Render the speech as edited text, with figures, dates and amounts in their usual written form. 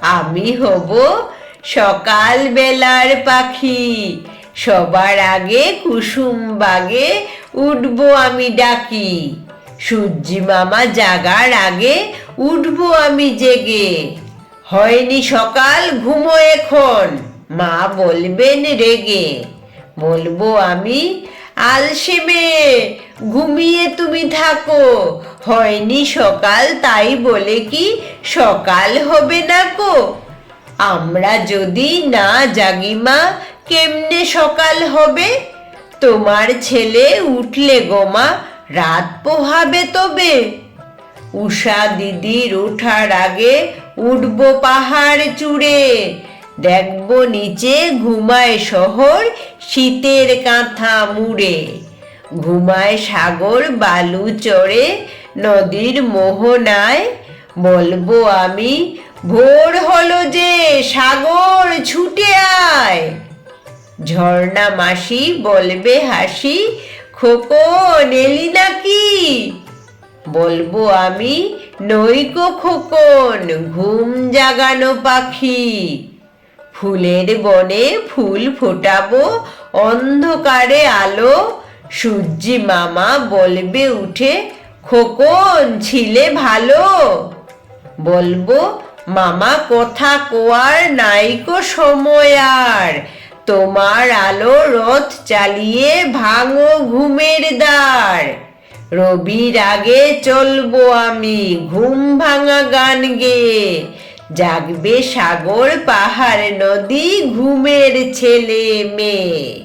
আমি হব সকাল বেলার পাখি, সবার আগে কুসুম বাগে উঠবো আমি ডাকি। সূর্যি মামা জাগার আগে উঠবো আমি জেগে। হয়নি সকাল, ঘুমো এখন, মা বলবেন রেগে। বলবো আমি, আলসে মেয়ে, ঘুমিয়ে তুমি থাকো। হয়নি সকাল, তাই বলে কি সকাল হবে না কো? আমরা যদি না জাগি মা, কেমনে সকাল হবে? তোমার ছেলে উঠলে গো মা, রাত পোহাবে তবে। উষা দিদির ওঠার আগে উঠবো পাহাড় চূড়ে। দেখবো নিচে ঘুমায় শহর শীতের কাঁথা মুড়ে। ঘুমায় সাগর বালু চড়ে নদীর মোহনায়। বলবো আমি, ভোর হলো যে, সাগর ছুটে আয়। ঝর্ণা মাসি বলবে হাসি, খোকন এলি নাকি? বলবো আমি, নইকো খোকন, ঘুম জাগানো পাখি। ফুলের বনে ফুল ফোটাবো, অন্ধকারে আলো। সূর্যি মামা বলবে উঠে, খোকন ছিলে ভালো। বলবো, মামা কথা কোয়ার নাইকো সময় আর। তোমার আলো রথ চালিয়ে ভাঙো ঘুমের দ্বার। রবির আগে চলবো আমি ঘুম ভাঙা গান গেয়ে। জাগবে সাগর পাহাড় নদী ঘুমের ছেলে মেয়ে।